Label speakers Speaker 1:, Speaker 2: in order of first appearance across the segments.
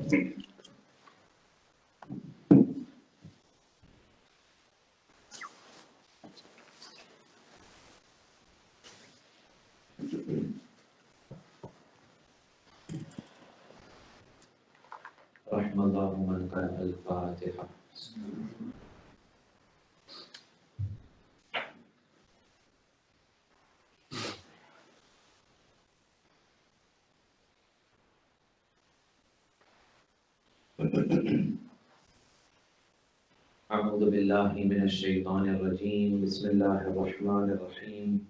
Speaker 1: رحم الله من قرأ الفاتحة. أعوذ بالله من الشيطان الرجيم. بسم الله الرحمن الرحيم.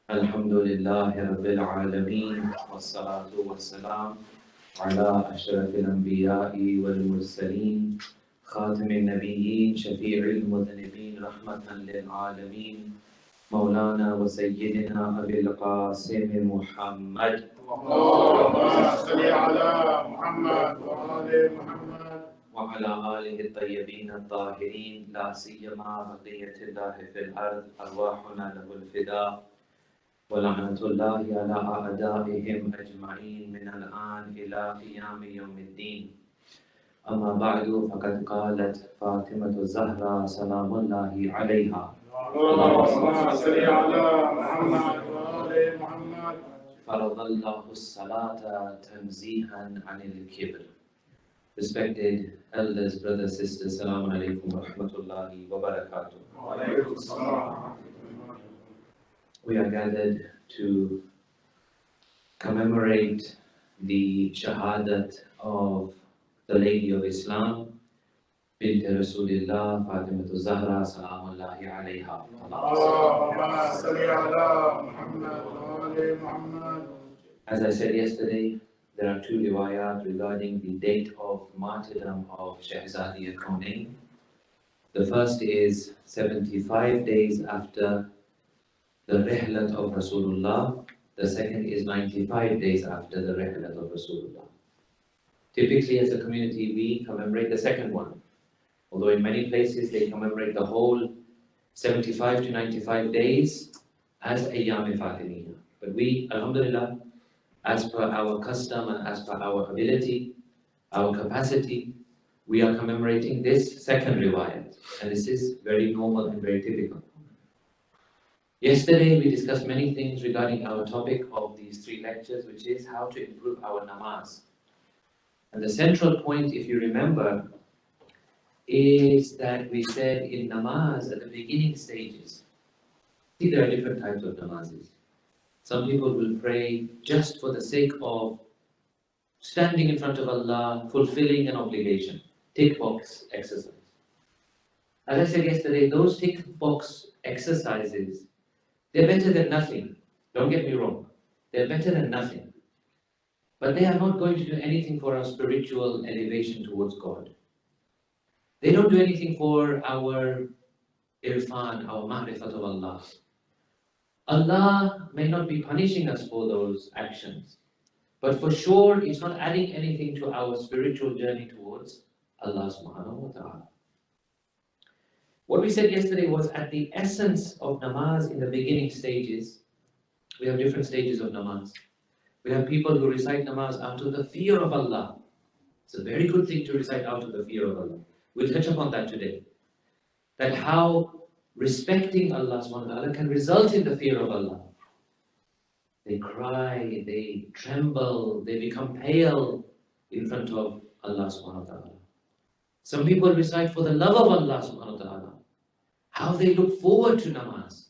Speaker 1: الحمد لله رب العالمين، والصلاة والسلام على أشرف الأنبياء والمرسلين، خاتم النبيين، شفيع المذنبين، رحمة للعالمين، مولانا وسيدنا أبي القاسم محمد. اللهم صل على محمد وآل محمد وعلى آله الطيبين الطاهرين، لا سيما بقية الله في الأرض، أرواحنا له الفداء، ولعنة الله على أعدائهم أجمعين من الآن إلى قيام يوم الدين. أما بعد، فقد قالت فاطمة الزهراء سلام الله عليها: اللهم صل على محمد وآل محمد. فرض الله الصلاة تنزيها عن الكبر. Respected elders, brothers, sisters, Assalamu alaikum wa rahmatullahi wa barakatuh. We are gathered to commemorate the shahadat of the Lady of Islam, Bint Rasulillah, Fatimatu Zahra, Salamullahi alayha. As I said yesterday, there are two riwayat regarding the date of martyrdom of Shahzadi al-Kaunayn. The first is 75 days after the Rihlat of Rasulullah. The second is 95 days after the Rihlat of Rasulullah. Typically, as a community, we commemorate the second one. Although in many places they commemorate the whole 75 to 95 days as Ayyam-e-Fatimiyya. But we, alhamdulillah, as per our custom and as per our ability, our capacity, we are commemorating this second riwayat. And this is very normal and very typical. Yesterday we discussed many things regarding our topic of these three lectures, which is how to improve our namaz. And the central point, if you remember, is that we said in namaz at the beginning stages, see, there are different types of namazes. Some people will pray just for the sake of standing in front of Allah, fulfilling an obligation, tick box exercise. As I said yesterday, those tick box exercises, they're better than nothing. Don't get me wrong. They're better than nothing. But they are not going to do anything for our spiritual elevation towards God. They don't do anything for our irfan, our ma'rifat of Allah. Allah may not be punishing us for those actions, but for sure it's not adding anything to our spiritual journey towards Allah subhanahu wa ta'ala. What we said yesterday was at the essence of namaz in the beginning stages, we have different stages of namaz. We have people who recite namaz out of the fear of Allah. It's a very good thing to recite out of the fear of Allah. We'll touch upon that today. That how respecting Allah subhanahu wa ta'ala can result in the fear of Allah. They cry, they tremble, they become pale in front of Allah subhanahu wa ta'ala. Some people recite for the love of Allah subhanahu wa ta'ala. How they look forward to namaz.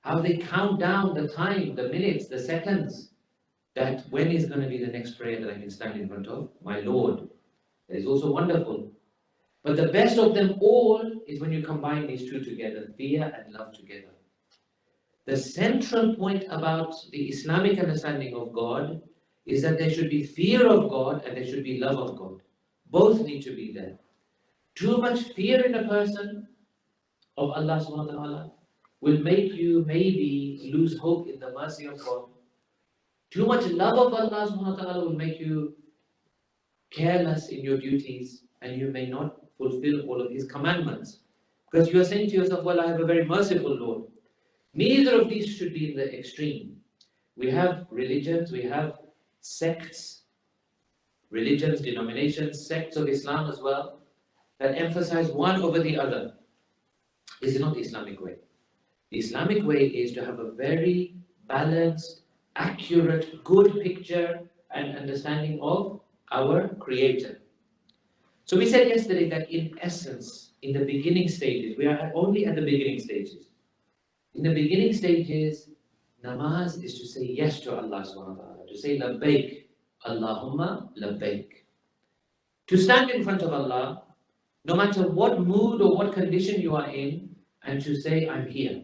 Speaker 1: How they count down the time, the minutes, the seconds, that when is going to be the next prayer that I can stand in front of my Lord. That is also wonderful. But the best of them all is when you combine these two together, fear and love together. The central point about the Islamic understanding of God is that there should be fear of God and there should be love of God. Both need to be there. Too much fear in a person of Allah subhanahu wa ta'ala will make you maybe lose hope in the mercy of God. Too much love of Allah subhanahu wa ta'ala will make you careless in your duties and you may not fulfill all of His commandments. Because you are saying to yourself, well, I have a very merciful Lord. Neither of these should be in the extreme. We have religions, we have sects. religions, denominations, sects of Islam as well, that emphasize one over the other. This is not the Islamic way. The Islamic way is to have a very balanced, accurate, good picture and understanding of our Creator. So we said yesterday that in essence, in the beginning stages, we are only at the beginning stages. In the beginning stages, namaz is to say yes to Allah subhanahu wa ta'ala, to say labbaik, Allahumma labbaik. To stand in front of Allah, no matter what mood or what condition you are in, and to say, I'm here.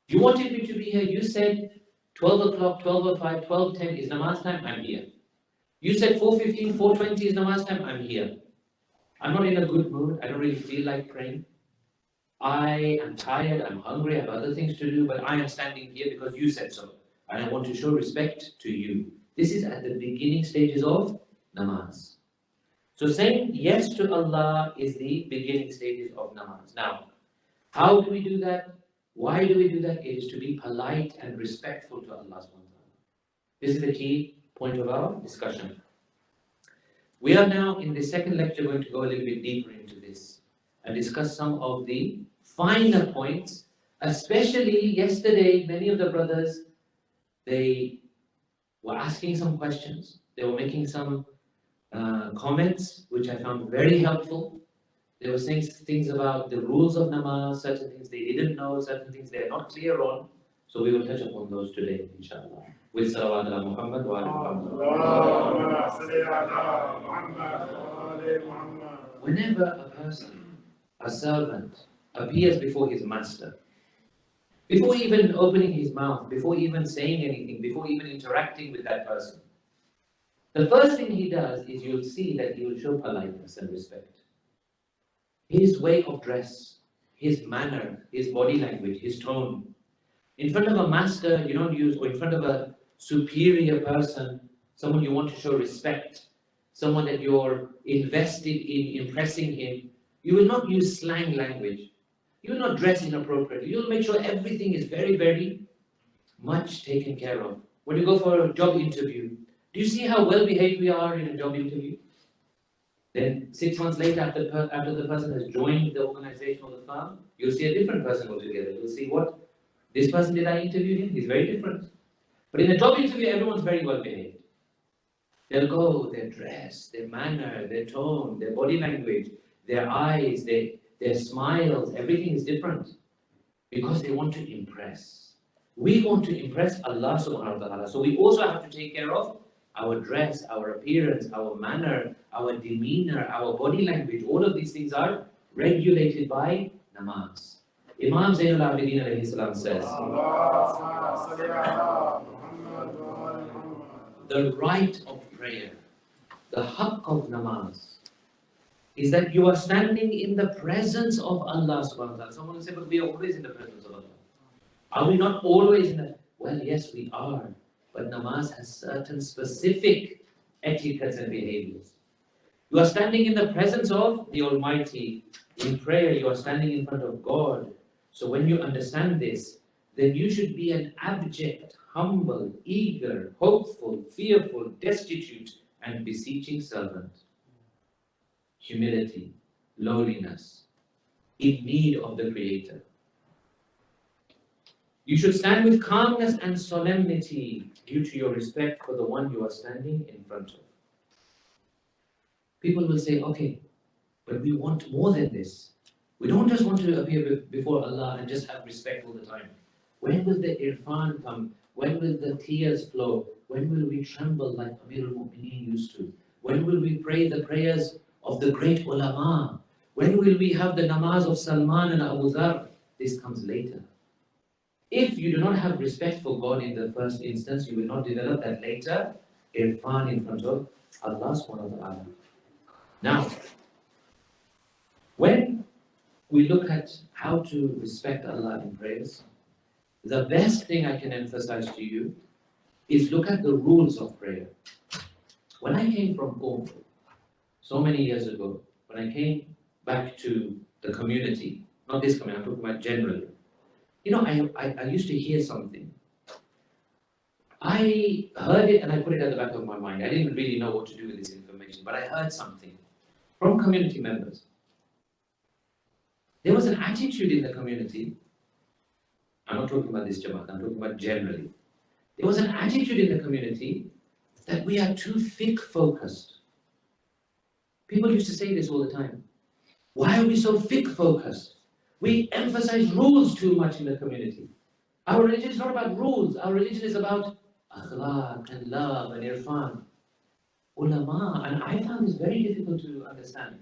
Speaker 1: You wanted me to be here, you said 12 o'clock, 12:05, 12:10 is namaz time, I'm here. You said 4:15, 4:20 is namaz time, I'm here. I'm not in a good mood, I don't really feel like praying. I am tired, I'm hungry, I have other things to do, but I am standing here because you said so. And I want to show respect to you. This is at the beginning stages of namaz. So saying yes to Allah is the beginning stages of namaz. Now, how do we do that? Why do we do that? It is to be polite and respectful to Allah subhanahu wa ta'ala. This is the key point of our discussion. We are now in the second lecture going to go a little bit deeper into this and discuss some of the finer points. Especially yesterday, many of the brothers, they were asking some questions. They were making some comments, which I found very helpful. They were saying things about the rules of namaz, certain things they didn't know, certain things they are not clear on. So we will touch upon those today, inshallah. With salawat ala Muhammad wa ala Muhammad. Whenever a person, a servant, appears before his master, before even opening his mouth, before even saying anything, before even interacting with that person, the first thing he does is you'll see that he will show politeness and respect. His way of dress, his manner, his body language, his tone. In front of a master, you don't use, or in front of a superior person, someone you want to show respect, someone that you're invested in impressing him, you will not use slang language. You will not dress inappropriately. You will make sure everything is very, very much taken care of. When you go for a job interview, do you see how well behaved we are in a job interview? Then 6 months later, after the person has joined the organization or the firm, you'll see a different person altogether. You'll see what this person did I interview him? He's very different. But in a job interview, everyone's very well behaved. They'll go, their dress, their manner, their tone, their body language, their eyes, their smiles, everything is different. Because they want to impress. We want to impress Allah subhanahu wa ta'ala. So we also have to take care of our dress, our appearance, our manner, our demeanor, our body language. All of these things are regulated by namaz. Imam Zainul Abidin alayhi salam says, the right of prayer, the haqq of namaz, is that you are standing in the presence of Allah subhanahu wa ta'ala. Someone will say, but we are always in the presence of Allah. Are we not always in the... Well, yes, we are. But namaz has certain specific etiquettes and behaviors. You are standing in the presence of the Almighty. In prayer, you are standing in front of God. So when you understand this, then you should be an abject, humble, eager, hopeful, fearful, destitute, and beseeching servant. Humility, lowliness, in need of the Creator. You should stand with calmness and solemnity due to your respect for the one you are standing in front of. People will say, okay, but we want more than this. We don't just want to appear before Allah and just have respect all the time. When will the irfan come? When will the tears flow? When will we tremble like Amir al-Mu'mineen used to? When will we pray the prayers of the great ulama? When will we have the namaz of Salman and Abu Dhar? This comes later. If you do not have respect for God in the first instance, you will not develop that later irfan in front of Allah subhanahu wa ta'ala. Now, when we look at how to respect Allah in prayers, the best thing I can emphasize to you is look at the rules of prayer. When I came from home, so many years ago, when I came back to the community, not this community, I'm talking about generally, you know, I used to hear something. I heard it and I put it at the back of my mind. I didn't really know what to do with this information, but I heard something from community members. There was an attitude in the community. I'm not talking about this Jamaat, I'm talking about generally. There was an attitude in the community that we are too fiqh focused. People used to say this all the time. Why are we so fiqh focused? We emphasize rules too much in the community. Our religion is not about rules. Our religion is about akhlaq and love and irfan. Ulama, and I found this very difficult to understand.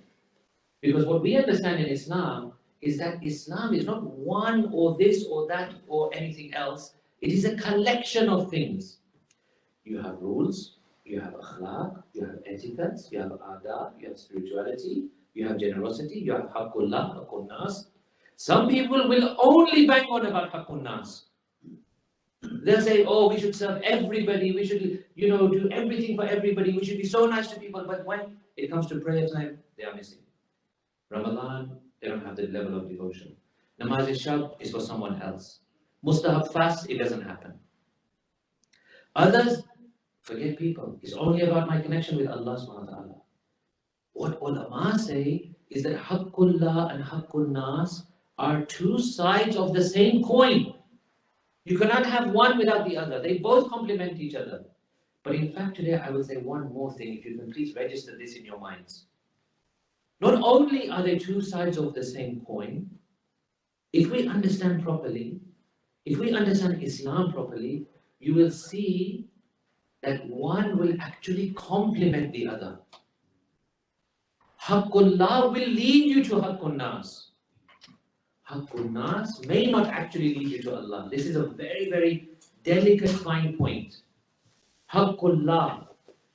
Speaker 1: Because what we understand in Islam is that Islam is not one or this or that or anything else. It is a collection of things. You have rules, you have akhlaq, you have etiquettes, you have adab, you have spirituality, you have generosity, you have haqqullah, haqqun nas. Some people will only bang on about haqqun nas. They'll say, oh, we should serve everybody, we should, do everything for everybody, we should be so nice to people, but when it comes to prayer time, they are missing. Ramadan, they don't have that level of devotion. Namaz-e-Shab is for someone else. Mustahab fast, it doesn't happen. Others, forget people. It's only about my connection with Allah subhanahu wa ta'ala. What ulama say is that haqqullah and haqqun nas are two sides of the same coin. You cannot have one without the other. They both complement each other. But in fact today I will say one more thing, if you can please register this in your minds. Not only are they two sides of the same coin, if we understand properly, if we understand Islam properly, you will see that one will actually complement the other. Haqqullah will lead you to Haqqun Nas. Haqqun Nas may not actually lead you to Allah. This is a very, very delicate fine point. Haqqullah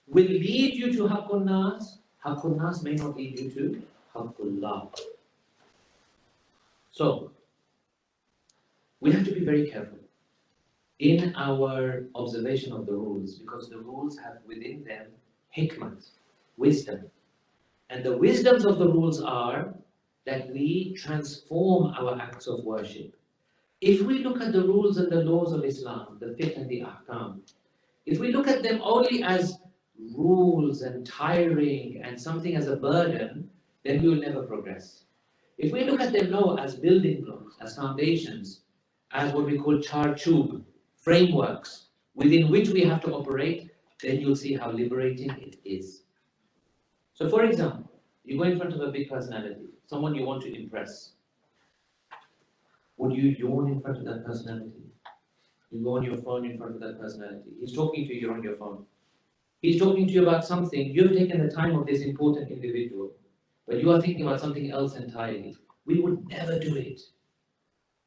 Speaker 1: will lead you to Haqqun Nas. Haqqun Nas may not lead you to Haqqullah. So, we have to be very careful in our observation of the rules, because the rules have within them hikmat, wisdom. And the wisdoms of the rules are that we transform our acts of worship. If we look at the rules and the laws of Islam, the fiqh and the ahkam, if we look at them only as rules and tiring and something as a burden, then we will never progress. If we look at them now as building blocks, as foundations, as what we call charchub, frameworks within which we have to operate, then you'll see how liberating it is. So for example, you go in front of a big personality, someone you want to impress. Would you yawn in front of that personality? You go on your phone in front of that personality. He's talking to you, you're on your phone. He's talking to you about something, you've taken the time of this important individual, but you are thinking about something else entirely. We would never do it.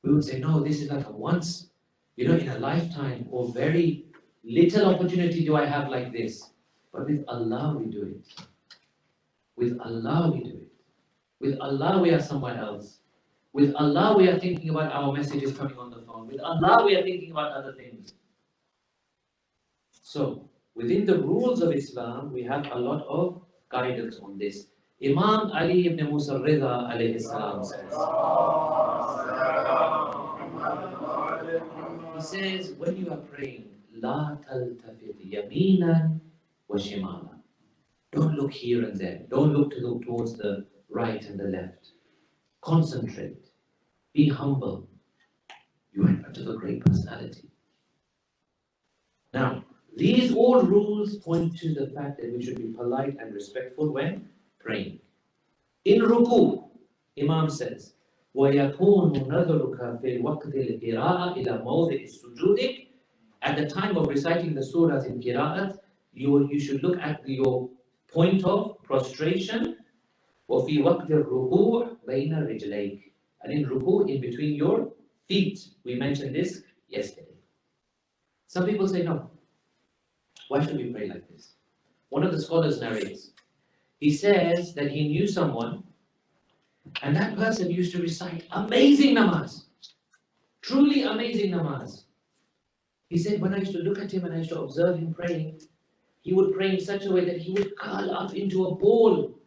Speaker 1: We would say, no, this is like a once, in a lifetime, or very little opportunity do I have like this. But with Allah we do it. With Allah we do it. With Allah we are somewhere else. With Allah we are thinking about our messages coming on the phone. With Allah we are thinking about other things. So, within the rules of Islam, we have a lot of guidance on this. Imam Ali ibn Musa Rida alayhi salam says, he says, when you are praying, La taltafit yaminan wa shimala. Don't look here and there. Don't look towards the right and the left. Concentrate. Be humble. You are in front of a great personality. Now, these all rules point to the fact that we should be polite and respectful when praying. In ruku, Imam says, وَيَكُونُ نَظَرُكَ فِي الْوَقْتِ الْقِرَاءَ إِلَى مَوْضِعِ سُجُودِكَ. At the time of reciting the surahs in qira'at, you should look at your point of prostration. وَفِي وَقْتِ الرُّكُوعِ بَيْنَ رِجْلَيْكَ. And in ruku, in between your feet. We mentioned this yesterday. Some people say, no. Why should we pray like this? One of the scholars narrates. He says that he knew someone, and that person used to recite amazing namaz. Truly amazing namaz. He said, when I used to look at him and I used to observe him praying, he would pray in such a way that he would curl up into a ball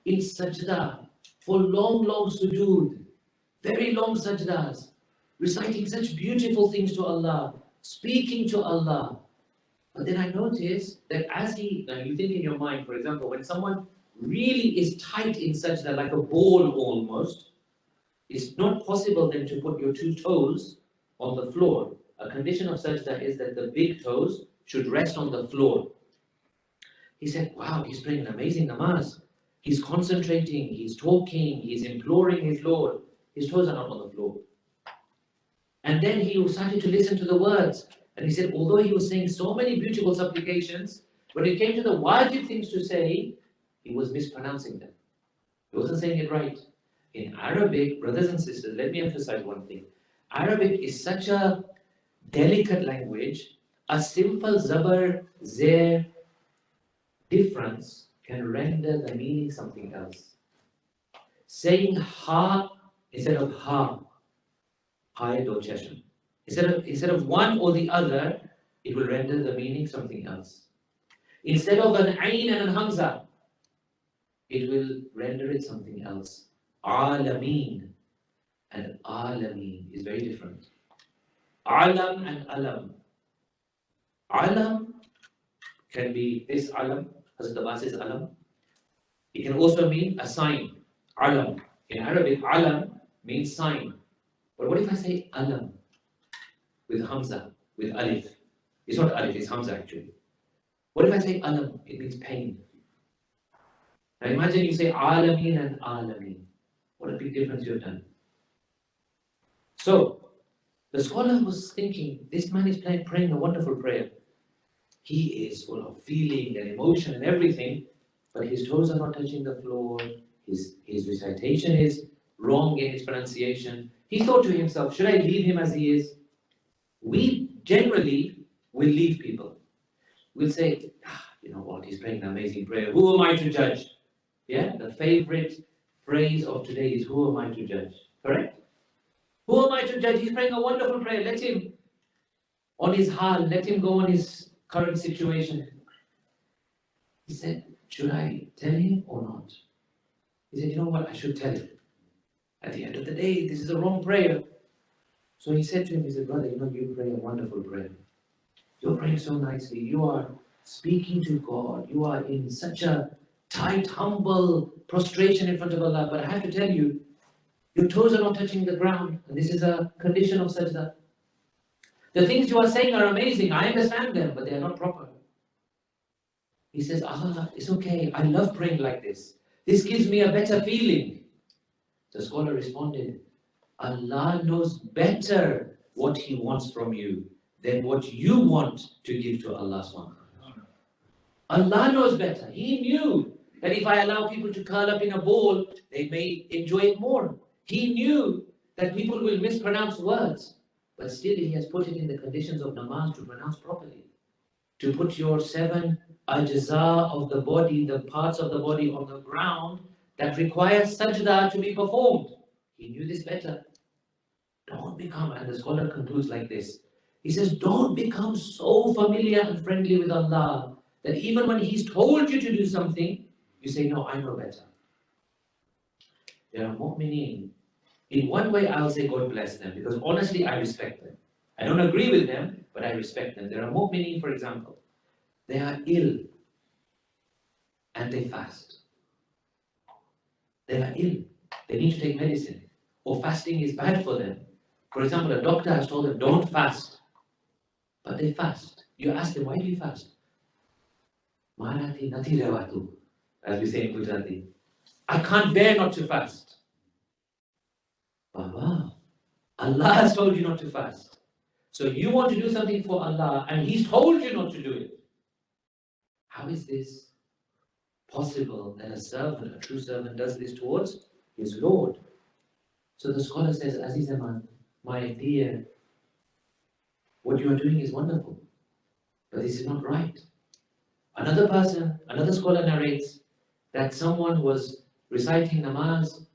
Speaker 1: in sajda for long, long sujood, very long sajdas, reciting such beautiful things to Allah, speaking to Allah. But then I noticed that as now you think in your mind, for example, when someone really is tight in sajda, like a ball almost, it's not possible then to put your two toes on the floor. A condition of sajda is that the big toes should rest on the floor. He said, wow, he's praying an amazing namaz. He's concentrating, he's talking, he's imploring his Lord. His toes are not on the floor. And then he started to listen to the words. And he said, although he was saying so many beautiful supplications, when it came to the wajib things to say, he was mispronouncing them. He wasn't saying it right. In Arabic, brothers and sisters, let me emphasize one thing. Arabic is such a delicate language. A simple zabar, zer difference can render the meaning something else. Saying ha instead of ha, hayat or cheshan. Instead of one or the other, it will render the meaning something else. Instead of an ayn and an hamza, it will render it something else. Alameen and alameen is very different. Alam and alam. Alam can be this alam, Hazrat Abbas is alam. It can also mean a sign. Alam. In Arabic, alam means sign. But what if I say alam with hamza, with alif? It's not alif, it's hamza actually. What if I say alam? It means pain. Now imagine you say alameen and alameen. What a big difference you've done. So, the scholar was thinking, this man is praying a wonderful prayer. He is full of feeling and emotion and everything, but his toes are not touching the floor. His recitation is wrong in its pronunciation. He thought to himself, should I leave him as he is? We generally will leave people. We'll say, you know what, he's praying an amazing prayer. Who am I to judge? Yeah, the favorite phrase of today is, who am I to judge? Correct? Who am I to judge? He's praying a wonderful prayer. Let him, on his hal, let him go on his current situation. He said, should I tell him or not? He said, you know what, I should tell him. At the end of the day, this is a wrong prayer. So he said to him, he said, brother, you know, you pray a wonderful prayer. You're praying so nicely. You are speaking to God. You are in such a tight, humble prostration in front of Allah. But I have to tell you, your toes are not touching the ground. And this is a condition of sajda. The things you are saying are amazing. I understand them, but they are not proper. He says, it's okay. I love praying like this. This gives me a better feeling. The scholar responded, Allah knows better what He wants from you than what you want to give to Allah SWT. Allah knows better. He knew that if I allow people to curl up in a ball, they may enjoy it more. He knew that people will mispronounce words. But still He has put it in the conditions of namaz to pronounce properly. To put your 7 ajza of the body, the parts of the body on the ground that requires sajda to be performed. He knew this better. Don't become, and the scholar concludes like this. He says, don't become so familiar and friendly with Allah that even when He's told you to do something, you say, no, I know better. There are mu'mineen. In one way, I'll say God bless them, because honestly, I respect them. I don't agree with them, but I respect them. There are mu'mineen, for example. They are ill, and they fast. They are ill. They need to take medicine. Or fasting is bad for them. For example, a doctor has told them, don't fast. But they fast. You ask them, why do you fast? Marati nati rewatu, as we say in Gujarati. I can't bear not to fast. Baba, Allah has told you not to fast. So you want to do something for Allah and He's told you not to do it. How is this possible that a servant, a true servant, does this towards his Lord? So the scholar says, Aziz Aman, my dear, what you are doing is wonderful, but this is not right. Another person, another scholar narrates that someone was reciting namaz,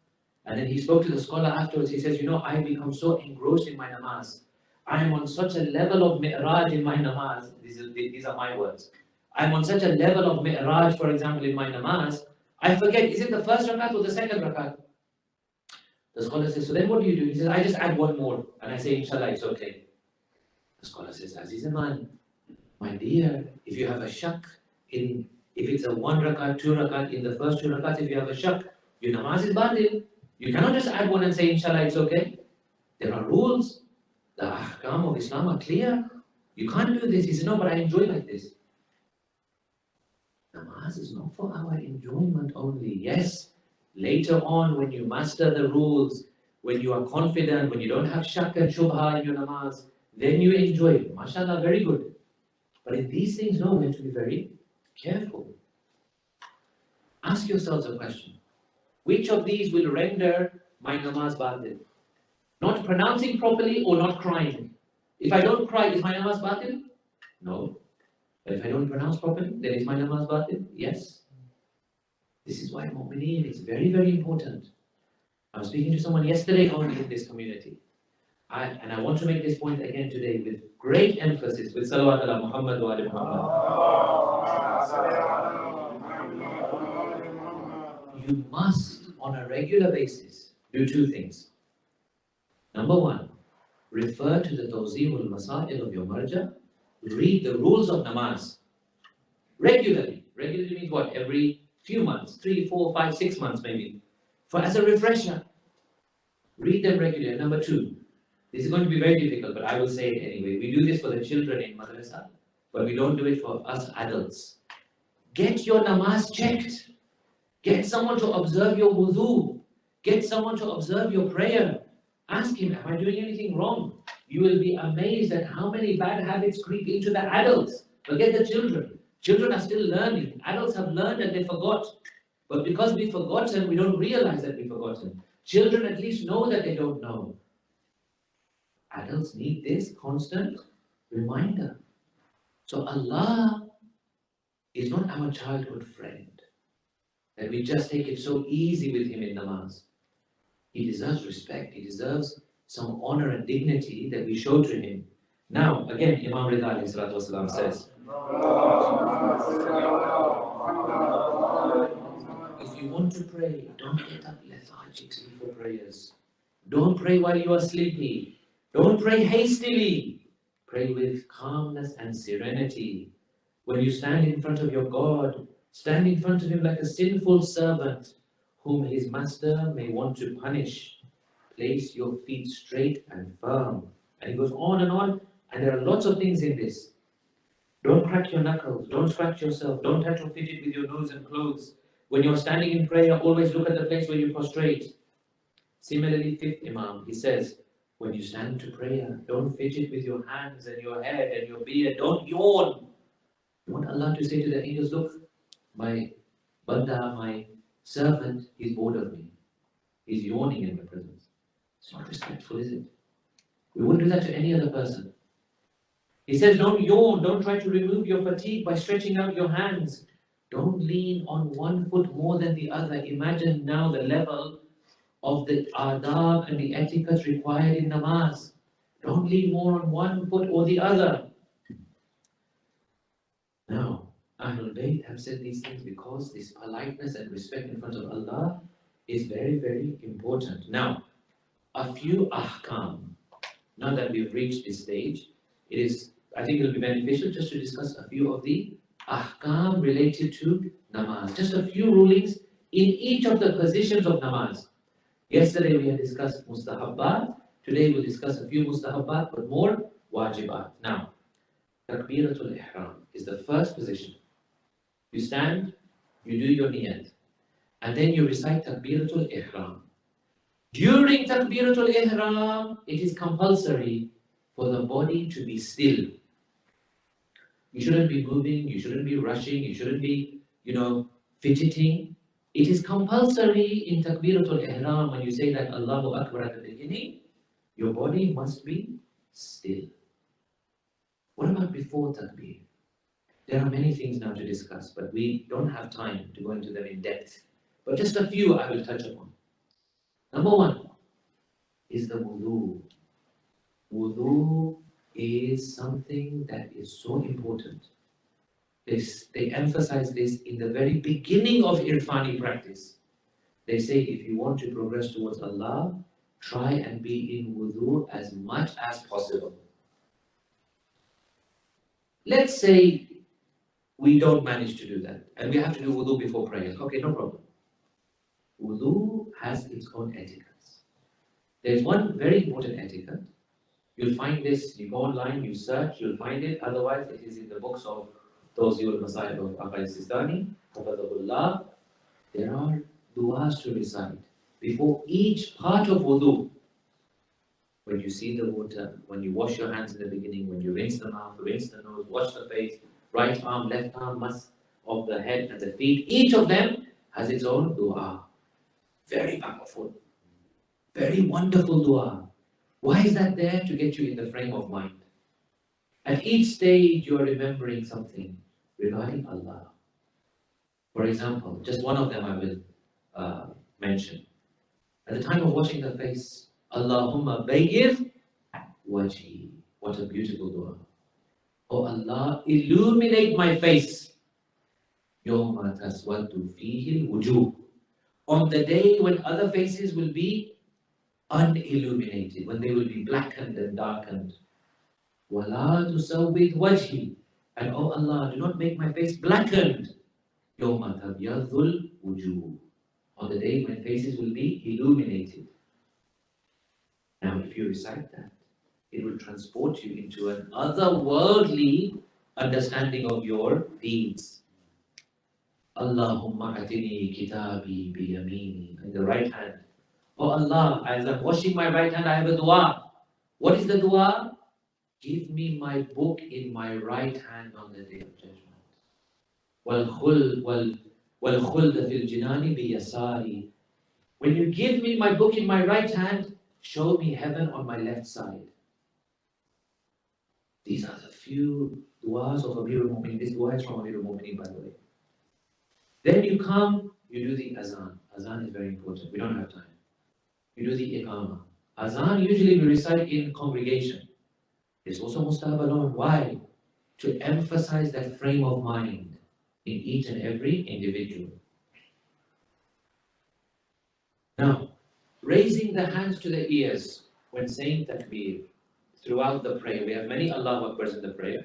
Speaker 1: and then he spoke to the scholar afterwards. He says, you know, I become so engrossed in my namaz. I am on such a level of mi'raj in my namaz. These are my words. I'm on such a level of mi'raj, for example, in my namaz. I forget, is it the first rakat or the second rakat? The scholar says, so then what do? He says, I just add one more. And I say, inshallah, it's okay. The scholar says, Aziz Aman, My dear, if you have a shak if it's a 1 rakat, 2 rakat, in the first 2 rakats, if you have a shak, your namaz is batil. You cannot just add one and say, inshallah, it's okay. There are rules. The ahkam of Islam are clear. You can't do this. He said, no, but I enjoy like this. Namaz is not for our enjoyment only. Yes, later on when you master the rules, when you are confident, when you don't have shak and shubha in your namaz, then you enjoy it. MashaAllah, very good. But in these things, no, we have to be very careful. Ask yourselves a question. Which of these will render my namaz batil? Not pronouncing properly or not crying. If I don't cry, is my namaz batil? No. But if I don't pronounce properly, then is my namaz batil? Yes. This is why mu'mineen is very, very important. I was speaking to someone yesterday only in this community. And I want to make this point again today with great emphasis, with salawat ala Muhammad wa ali Muhammad. You must, on a regular basis, do two things. Number one, refer to the tawzeehul masail of your marja. Read the rules of namaz regularly. Regularly means what? Every few months, 3, 4, 5, 6 months maybe. As a refresher. Read them regularly. Number two, this is going to be very difficult, but I will say it anyway. We do this for the children in madrasa, but we don't do it for us adults. Get your namaz checked. Get someone to observe your wudu. Get someone to observe your prayer. Ask him, am I doing anything wrong? You will be amazed at how many bad habits creep into the adults. Forget the children. Children are still learning. Adults have learned and they forgot. But because we've forgotten, we don't realize that we've forgotten. Children at least know that they don't know. Adults need this constant reminder. So Allah is not our childhood friend, that we just take it so easy with him in namaz. He deserves respect. He deserves some honor and dignity that we show to him. Now, again, Imam Rida says, if you want to pray, don't get up lethargically for prayers. Don't pray while you are sleepy. Don't pray hastily. Pray with calmness and serenity. When you stand in front of your God, stand in front of him like a sinful servant whom his master may want to punish. Place your feet straight and firm. And he goes on, and there are lots of things in this. Don't crack your knuckles. Don't scratch yourself. Don't touch or fidget with your nose and clothes. When you're standing in prayer, always look at the place where you prostrate. Similarly, fifth Imam, he says, when you stand to prayer, don't fidget with your hands and your head and your beard. Don't yawn. You want Allah to say to the angels, look, my banda, my servant, he's bored of me. He's yawning in my presence. It's not respectful, is it? We wouldn't do that to any other person. He says, don't yawn. Don't try to remove your fatigue by stretching out your hands. Don't lean on one foot more than the other. Imagine now the level of the adab and the etiquette required in namaz. Don't lean more on one foot or the other. Now, Ahlul Bayt have said these things because this politeness and respect in front of Allah is very, very important. Now, a few ahkam. Now that we've reached this stage, I think it will be beneficial just to discuss a few of the ahkam related to namaz. Just a few rulings in each of the positions of namaz. Yesterday we had discussed mustahabbat. Today we'll discuss a few mustahabbat, but more wajibat. Now, takbiratul ihram is the first position. You stand, you do your niyat, and then you recite takbiratul ihram. During takbiratul ihram, it is compulsory for the body to be still. You shouldn't be moving, you shouldn't be rushing, you shouldn't be, fidgeting. It is compulsory in takbiratul ihram when you say that Allahu Akbar at the beginning, your body must be still. What about before takbir? There are many things now to discuss, but we don't have time to go into them in depth. But just a few I will touch upon. Number one is the wudu. Wudu is something that is so important. They emphasize this in the very beginning of Irfani practice. They say if you want to progress towards Allah, try and be in wudu as much as possible. Let's say we don't manage to do that and we have to do wudu before prayers. Okay, no problem. Wudu has its own etiquettes. There's one very important etiquette. You'll find this, you go online, you search, you'll find it. Otherwise, it is in the books of those Yul Masaib of Abbas Ismail, Hafazahullah. There are du'as to recite before each part of wudu. When you see the water, when you wash your hands in the beginning, when you rinse the mouth, rinse the nose, wash the face, right arm, left arm, mask of the head and the feet, each of them has its own dua. Very powerful, very wonderful dua. Why is that there? To get you in the frame of mind. At each stage, you are remembering something regarding Allah. For example, just one of them I will mention. At the time of washing the face, Allahumma bayyid wajhi. What a beautiful dua. Oh Allah, illuminate my face. Yawma taswaddu fihi al-wujuh. On the day when other faces will be unilluminated, when they will be blackened and darkened. Wala tusawwid wajhi. And oh Allah, do not make my face blackened. Yawma tabyadul wujuh. On the day when faces will be illuminated. Now, if you recite that, it will transport you into an otherworldly understanding of your deeds. Allahumma atini kitabi biyamini. In the right hand. Oh Allah, as I'm washing my right hand, I have a dua. What is the dua? Give me my book in my right hand on the day of judgment. Wal khulda fil jinani biyasari. When you give me my book in my right hand, show me heaven on my left side. These are the few du'as of Amirul Mu'minin. This dua is from Amirul Mu'minin, by the way. Then you come, you do the azan. Azan is very important. We don't have time. You do the iqamah. Azan usually we recite in congregation. It's also mustahab alone. Why? To emphasize that frame of mind in each and every individual. Now, raising the hands to the ears when saying takbir throughout the prayer. We have many Allahu Akbars in the prayer.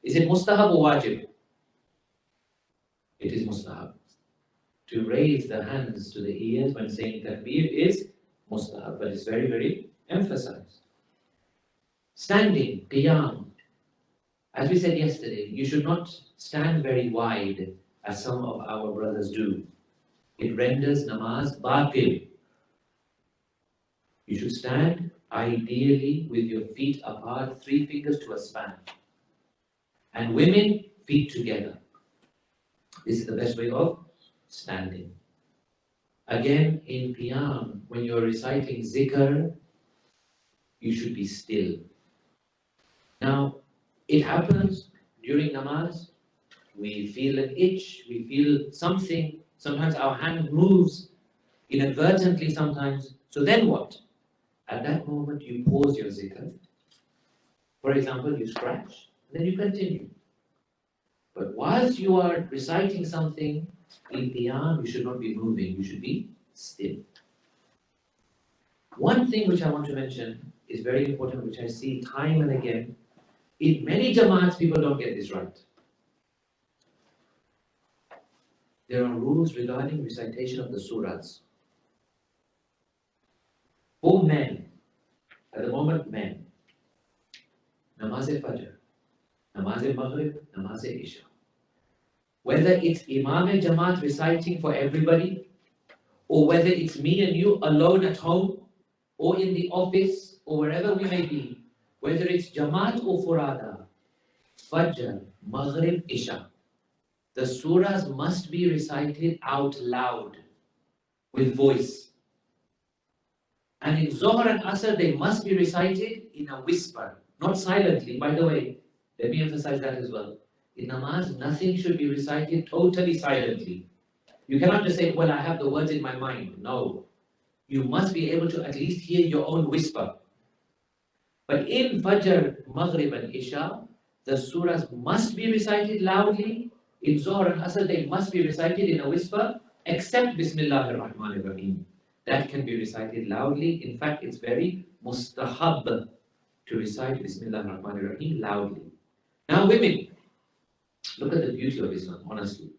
Speaker 1: Is it mustahab or wajib? It is mustahab. To raise the hands to the ears when saying takbir is mustahab, but it's very, very emphasized. Standing, qiyam. As we said yesterday, you should not stand very wide as some of our brothers do. It renders namaz batil. You should stand ideally with your feet apart, 3 fingers to a span. And women, feet together. This is the best way of standing. Again, in qiyam, when you're reciting zikr, you should be still. Now, it happens during namaz, we feel an itch, we feel something, sometimes our hand moves inadvertently sometimes. So then what? At that moment, you pause your zikr. For example, you scratch, then you continue. But whilst you are reciting something, in qiyam, you should not be moving, you should be still. One thing which I want to mention is very important, which I see time and again. In many Jamaats, people don't get this right. There are rules regarding recitation of the surahs. For men, at the moment men, Namaz-e-Fajr, Namaz-e-Maghrib, Namaz-e-Isha. Whether it's Imam-e-Jamaat reciting for everybody, or whether it's me and you alone at home, or in the office, or wherever we may be, whether it's Jamaat or Furada, Fajr, Maghrib, Isha, the surahs must be recited out loud, with voice. And in Zohar and Asr, they must be recited in a whisper, not silently. By the way, let me emphasize that as well. In namaz, nothing should be recited totally silently. You cannot just say, well, I have the words in my mind. No. You must be able to at least hear your own whisper. But in Fajr, Maghrib and Isha, the surahs must be recited loudly. In Zohar and Asr, they must be recited in a whisper, except Bismillahir Rahmanir Rahim. That can be recited loudly. In fact, it's very mustahab to recite Bismillahir Rahmanir Rahim loudly. Now women, Look at the beauty of Islam, honestly.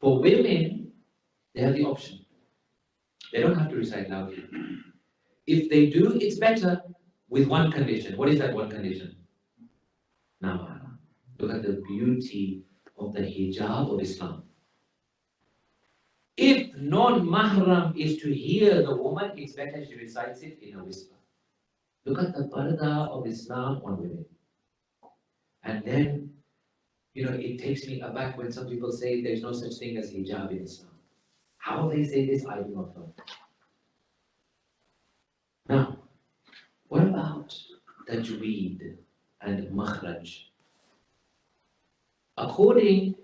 Speaker 1: For women, they have the option. They don't have to recite loudly. If they do, it's better with one condition. What is that one condition? Now, look at the beauty of the hijab of Islam. If non-mahram is to hear the woman, it's better she recites it in a whisper. Look at the parda of Islam on women. And then, it takes me aback when some people say there's no such thing as hijab in Islam. How they say this, I do not know. Now, what about tajweed and makhraj? According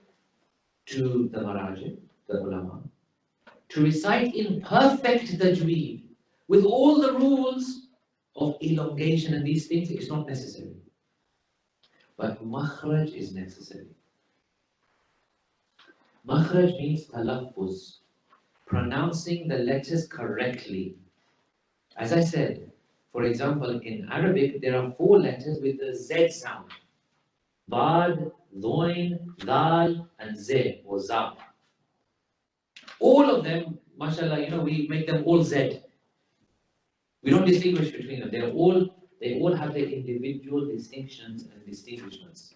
Speaker 1: to the marajim, the ulama, to recite in perfect tajweed with all the rules of elongation and these things is not necessary. But makhraj is necessary. Makhraj means talaffuz, pronouncing the letters correctly. As I said, for example, in Arabic, there are 4 letters with the Z sound. Bad, Doin, Dal, and Z, or Za. All of them, mashallah, we make them all Z. We don't distinguish between them. They all have their individual distinctions and distinguishments.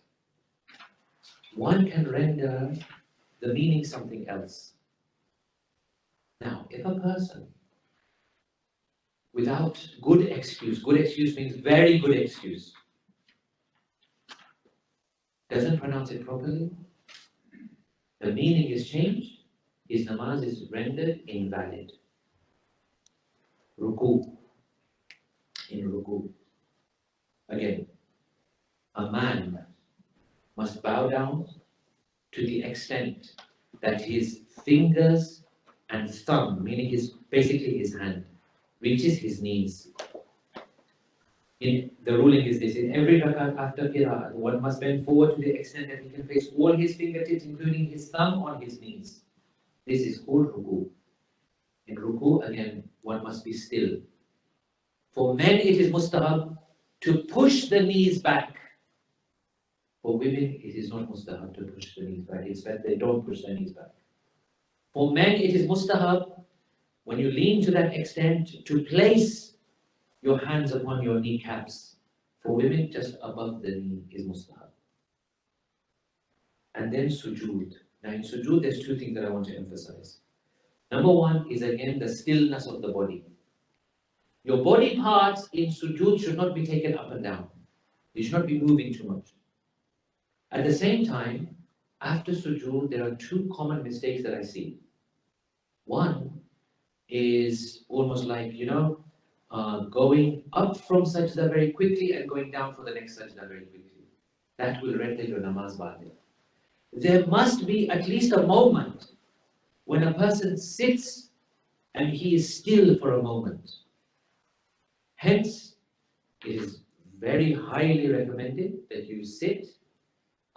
Speaker 1: One can render the meaning something else. Now, if a person, without good excuse means very good excuse, doesn't pronounce it properly, the meaning is changed, his namaz is rendered invalid. Ruku. In ruku. Again, a man must bow down to the extent that his fingers and thumb, meaning basically his hand, reaches his knees. The ruling is this: in every rakat after qira'at, one must bend forward to the extent that he can place all his fingertips, including his thumb, on his knees. This is called ruku. In ruku, again, one must be still. For men, it is mustahab to push the knees back. For women, it is not mustahab to push the knees back. It's better they don't push their knees back. For men, it is mustahab, when you lean to that extent, to place your hands upon your kneecaps. For women, just above the knee is mustahab. And then sujood. Now in sujood, there's 2 things that I want to emphasize. Number 1 is again the stillness of the body. Your body parts in sujood should not be taken up and down. You should not be moving too much. At the same time, after sujood, there are 2 common mistakes that I see. One is almost like, going up from sajda very quickly and going down for the next sajda very quickly. That will render your namaz batil. There must be at least a moment when a person sits and he is still for a moment. Hence, it is very highly recommended that you sit,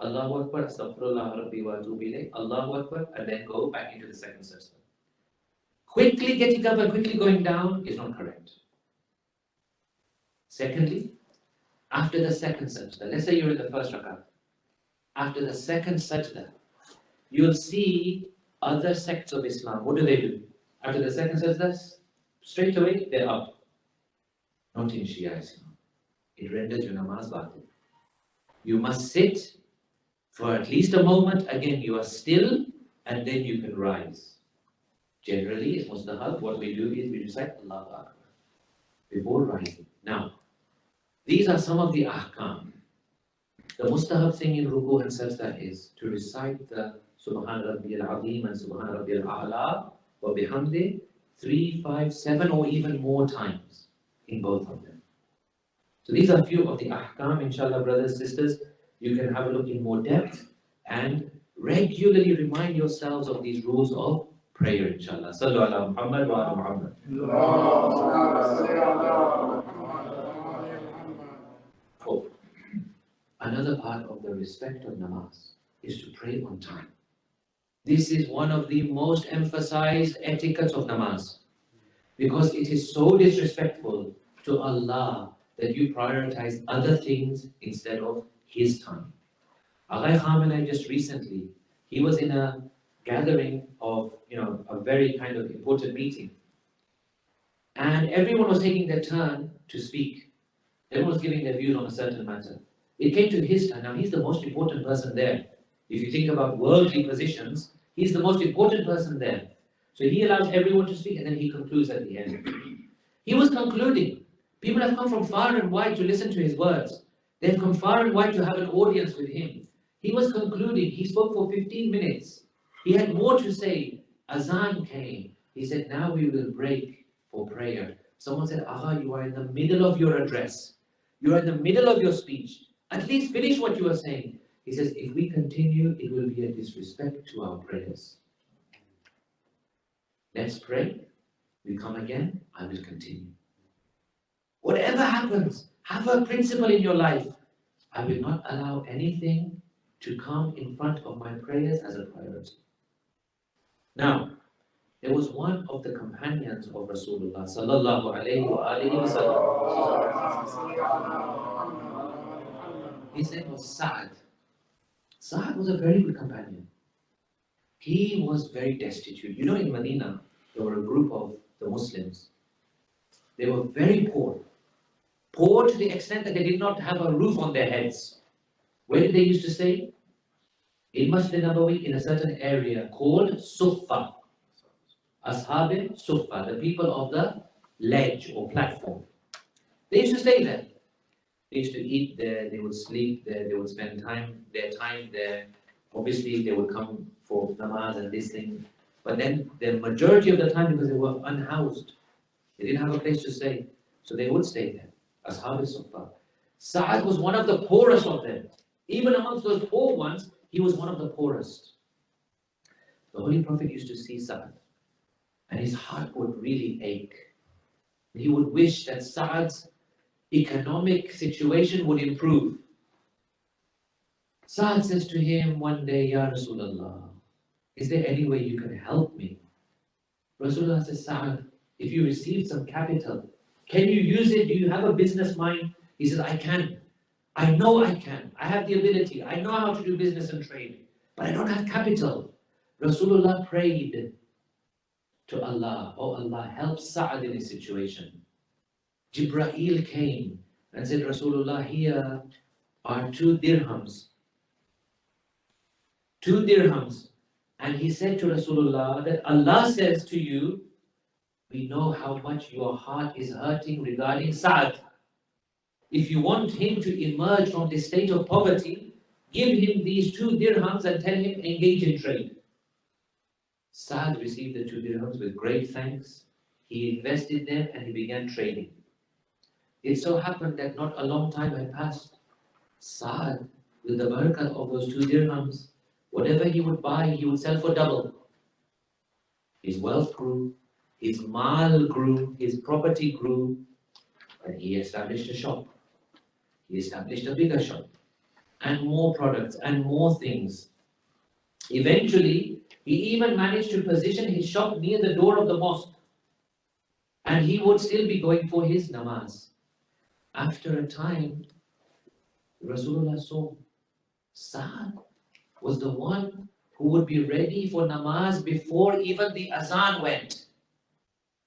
Speaker 1: Allahu Akbar, Astaghfirullah Rabbi wa Atubu Ilayh, Allahu Akbar, and then go back into the second sajda. Quickly getting up and quickly going down is not correct. Secondly, after the second sajda, let's say you're in the first rakat. After the second sajda, you'll see other sects of Islam. What do? After the second sajda, straight away they're up. Not in Shia Islam. It renders your namaz batil. You must sit for at least a moment. Again, you are still, and then you can rise. Generally, it's mustahab. What we do is we recite Allahu Akbar before rising. Now, these are some of the ahkam. The mustahab thing in ruku and sajda is to recite the Subhan Rabbiyal Azim and Subhan Rabbiyal A'la wa bihamdi 3, 5, 7 or even more times in both of them. So these are a few of the ahkam, inshallah, brothers, sisters. You can have a look in more depth and regularly remind yourselves of these rules of prayer, inshallah. Sallu ala Muhammad wa ala Muhammad. Oh, another part of the respect of namaz is to pray on time. This is one of the most emphasized etiquettes of namaz, because it is so disrespectful to Allah that you prioritize other things instead of His time. Aghay Khamenei just recently, he was in a gathering of, a very kind of important meeting. And everyone was taking their turn to speak. Everyone was giving their views on a certain matter. It came to his turn. Now, he's the most important person there. If you think about worldly positions, he's the most important person there. So he allows everyone to speak and then he concludes at the end. He was concluding. People have come from far and wide to listen to his words. They've come far and wide to have an audience with him. He was concluding. He spoke for 15 minutes. He had more to say. Azan came. He said, now we will break for prayer. Someone said, Aha, you are in the middle of your address. You are in the middle of your speech. At least finish what you are saying. He says, if we continue, it will be a disrespect to our prayers. Let's pray. We come again, I will continue. Whatever happens, have a principle in your life. I will not allow anything to come in front of my prayers as a priority. Now, there was one of the companions of Rasulullah sallallahu alayhi wa his name was Sa'ad. Sa'ad was a very good companion. He was very destitute. In Medina, there were a group of the Muslims. They were very poor. Poor to the extent that they did not have a roof on their heads. Where did they used to stay? In Masjid Nabawi, in a certain area called Suffa. Ashab Suffa, the people of the ledge or platform. They used to stay there. They used to eat there, they would sleep there, they would spend their time there. Obviously, they would come for namaz and this thing. But then, the majority of the time, because they were unhoused, they didn't have a place to stay. So they would stay there. Ashab Suffa. Sa'ad was one of the poorest of them. Even amongst those poor ones, he was one of the poorest. The Holy Prophet used to see Sa'ad, and his heart would really ache. He would wish that Sa'ad's economic situation would improve. Sa'ad says to him one day, Ya Rasulullah, is there any way you can help me? Rasulullah says, Sa'ad, if you receive some capital, can you use it? Do you have a business mind? He says, I can. I know I can. I have the ability. I know how to do business and trade. But I don't have capital. Rasulullah prayed to Allah, oh Allah, help Sa'ad in his situation. Jibreel came and said, Rasulullah, here are 2 dirhams. 2 dirhams. And he said to Rasulullah that Allah says to you, we know how much your heart is hurting regarding Sa'ad. If you want him to emerge from this state of poverty, give him these 2 dirhams and tell him engage in trade. Sa'ad received the 2 dirhams with great thanks. He invested them and he began trading. It so happened that not a long time had passed. Sa'ad, with the barakah of those 2 dirhams, whatever he would buy, he would sell for double. His wealth grew, his mal grew, his property grew, and he established a shop. He established a bigger shop, and more products, and more things. Eventually, he even managed to position his shop near the door of the mosque, and he would still be going for his namaz. After a time, Rasulullah saw Sa'ad was the one who would be ready for namaz before even the azan went.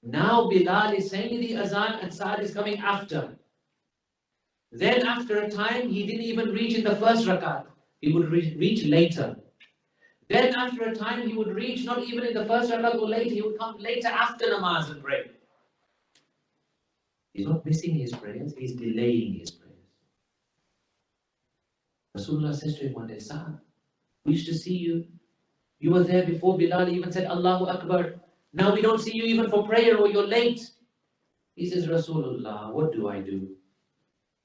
Speaker 1: Now Bilal is saying the azan and Sa'ad is coming after. Then after a time, he didn't even reach in the first rakat. He would reach later. Then after a time, he would reach not even in the first rakat or later. He would come later after namaz and pray. He's not missing his prayers, he's delaying his prayers. Rasulullah says to him one day, Sa'ad, we used to see you. You were there before Bilal even said Allahu Akbar. Now we don't see you even for prayer or you're late. He says, Rasulullah, what do I do?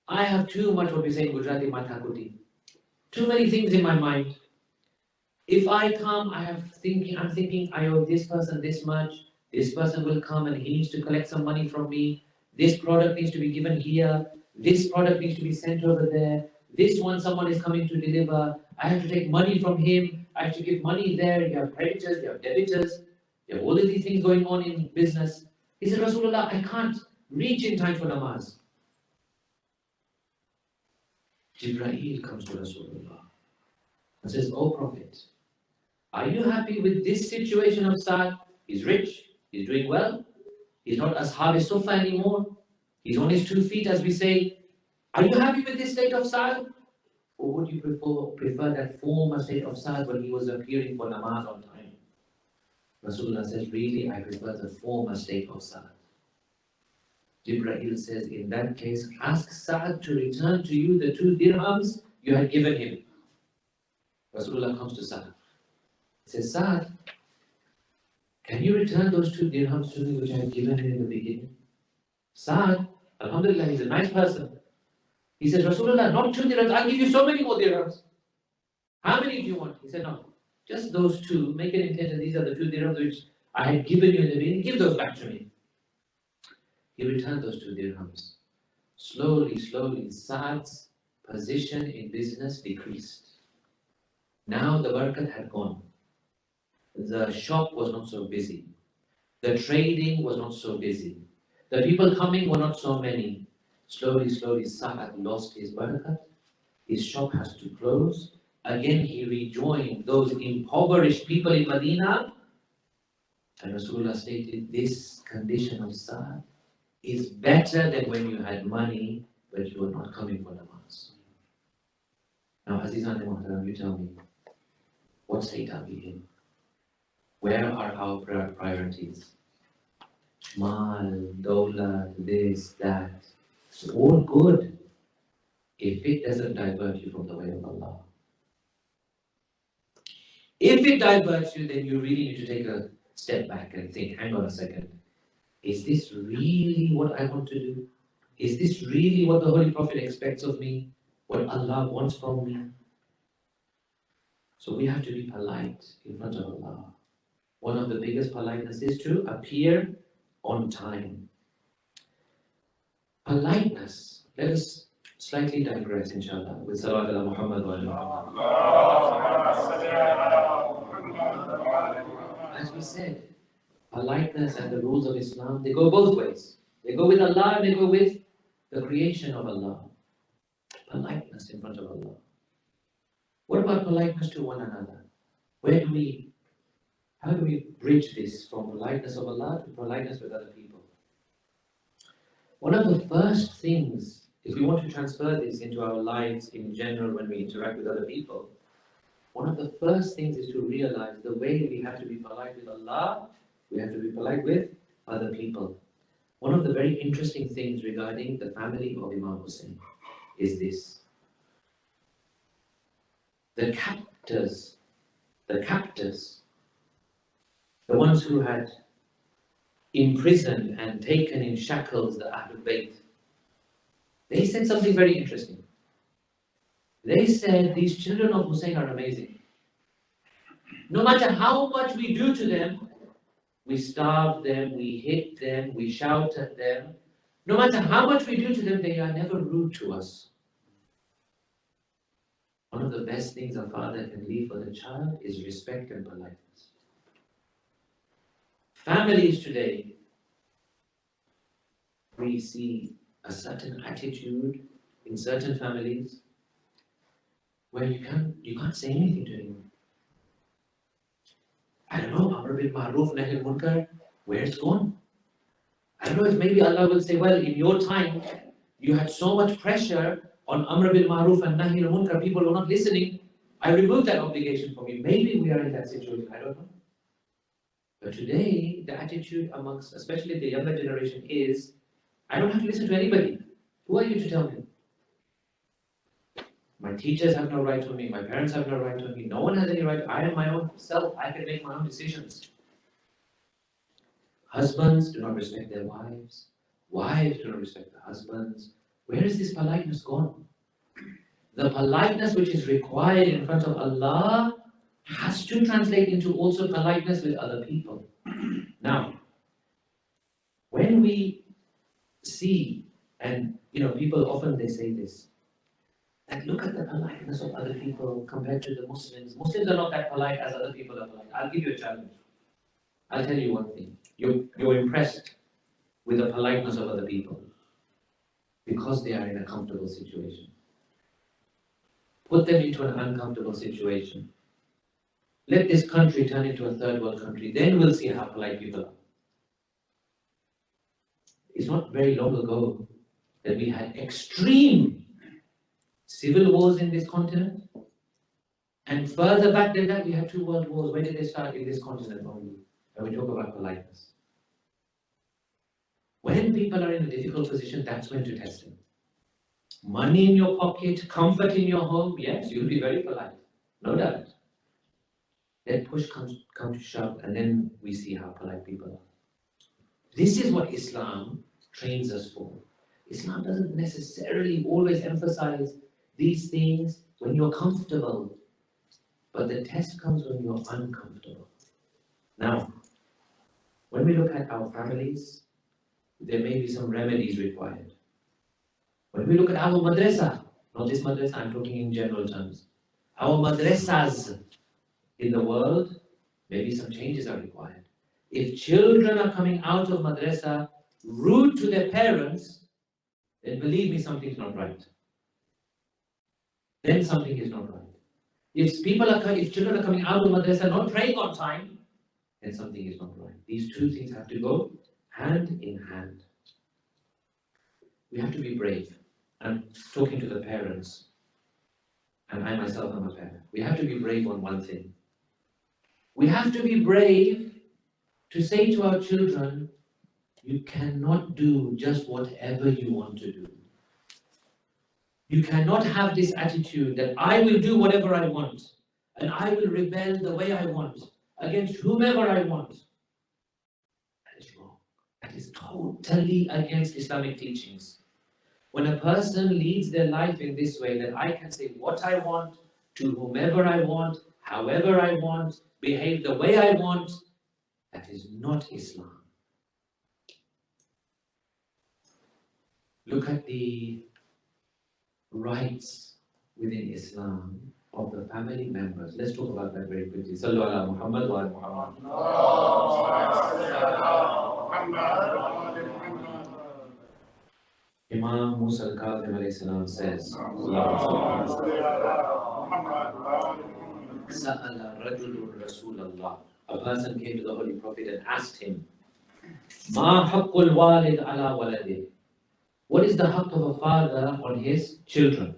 Speaker 1: I have too much, what we say in Gujarati, mathakuti. Too many things in my mind. If I come, I'm thinking, I owe this person this much. This person will come and he needs to collect some money from me. This product needs to be given here. This product needs to be sent over there. This one, someone is coming to deliver. I have to take money from him. I have to give money there. You have creditors, you have debitors. You have all of these things going on in business. He said, Rasulullah, I can't reach in time for namaz. Jibreel comes to Rasulullah. and says, "Oh Prophet, are you happy with this situation of Sa'd? He's rich, he's doing well, he's not Ashab Sufa anymore, he's on his 2 feet, as we say. Are you happy with this state of Sa'd? Or would you prefer that former state of Sa'd when he was appearing for namaz on time?" Rasulullah says, "Really, I prefer the former state of Sa'd." Jibreel says, "In that case, ask Sa'd to return to you the 2 dirhams you had given him." Rasulullah comes to Sa'd. He says, "Sa'd, can you return those 2 dirhams to me which I had given you in the beginning?" Sa'd, alhamdulillah, he's a nice person. He says, "Rasulullah, not 2 dirhams, I'll give you so many more dirhams. How many do you want?" He said, "No, just those 2. Make an intention, these are the 2 dirhams which I had given you in the beginning. Give those back to me." He returned those 2 dirhams. Slowly, Sa'd's position in business decreased. Now the barakat had gone. The shop was not so busy. The trading was not so busy. The people coming were not so many. Slowly, Sa'd lost his barakat. His shop has to close. Again, he rejoined those impoverished people in Medina. And Rasulullah stated, "This condition of Sa'd is better than when you had money, but you were not coming for namaz." Now, Azizan and Muhtaram, you tell me, what state are we in? Where are our priorities? Mal, dawla, this, that. It's all good if it doesn't divert you from the way of Allah. If it diverts you, then you really need to take a step back and think, hang on a second. Is this really what I want to do? Is this really what the Holy Prophet expects of me? What Allah wants from me? So we have to be polite in front of Allah. One of the biggest politeness is to appear on time. Politeness. Let us slightly digress, inshallah, with Salawat ala Muhammad wa ala. As we said, politeness and the rules of Islam, they go both ways. They go with Allah and they go with the creation of Allah. Politeness in front of Allah. What about politeness to one another? How do we bridge this from politeness of Allah to politeness with other people? One of the first things, if we want to transfer this into our lives in general when we interact with other people, one of the first things is to realize the way we have to be polite with Allah, we have to be polite with other people. One of the very interesting things regarding the family of Imam Hussein is this. The captors, the ones who had imprisoned and taken in shackles the Ahlul Bayt, they said something very interesting. They said, these children of Hussein are amazing. No matter how much we do to them, we starve them, we hit them, we shout at them. No matter how much we do to them, they are never rude to us. One of the best things a father can leave for the child is respect and politeness. Families today, we see a certain attitude in certain families where you can't say anything to anyone. I don't know, Amr bil Ma'ruf Nahi Munkar, where it's gone. I don't know if maybe Allah will say, well, in your time, you had so much pressure on Amr bil Ma'ruf and Nahi Munkar, people were not listening. I removed that obligation from you. Maybe we are in that situation, I don't know. But today, the attitude amongst, especially the younger generation is, I don't have to listen to anybody. Who are you to tell me? My teachers have no right on me, my parents have no right on me, no one has any right. I am my own self, I can make my own decisions. Husbands do not respect their wives, wives do not respect their husbands. Where is this politeness gone? The politeness which is required in front of Allah has to translate into also politeness with other people. Now, when we see, and people often they say this, and look at the politeness of other people compared to the Muslims. Muslims are not that polite as other people are polite. I'll give you a challenge. I'll tell you one thing. You're impressed with the politeness of other people because they are in a comfortable situation. put them into an uncomfortable situation. Let this country turn into a third world country, then we'll see how polite people are. It's not very long ago that we had extreme civil wars in this continent. And further back than that, we had 2 world wars. When did they start? In this continent only. And we talk about politeness. When people are in a difficult position, that's when to test them. Money in your pocket, comfort in your home, yes, you'll be very polite. No doubt. Then push comes to shove, and then we see how polite people are. This is what Islam trains us for. Islam doesn't necessarily always emphasize these things when you're comfortable. But the test comes when you're uncomfortable. Now, when we look at our families, there may be some remedies required. When we look at our madrasa, not this madrasa, I'm talking in general terms. Our madrasas in the world, maybe some changes are required. If children are coming out of madrasa rude to their parents, then believe me, something's not right. Then something is not right. If children are coming out of madrasa not praying on time, then something is not right. These 2 things have to go hand in hand. We have to be brave. I'm talking to the parents, and I myself am a parent. We have to be brave on one thing. We have to be brave to say to our children, you cannot do just whatever you want to do. You cannot have this attitude that I will do whatever I want and I will rebel the way I want against whomever I want. That is wrong. That is totally against Islamic teachings. When a person leads their life in this way, that I can say what I want to whomever I want, however I want, behave the way I want, that is not Islam. Look at the rights within Islam of the family members. Let's talk about that very quickly. Sallu ala Muhammad wa ala Muhammad. Imam Musa al-Kadhim alayhi salam says, Sa'ala rajulun Rasulallah. A person came to the Holy Prophet and asked him, Ma haqqul walid ala waladih. What is the haqq of a father on his children?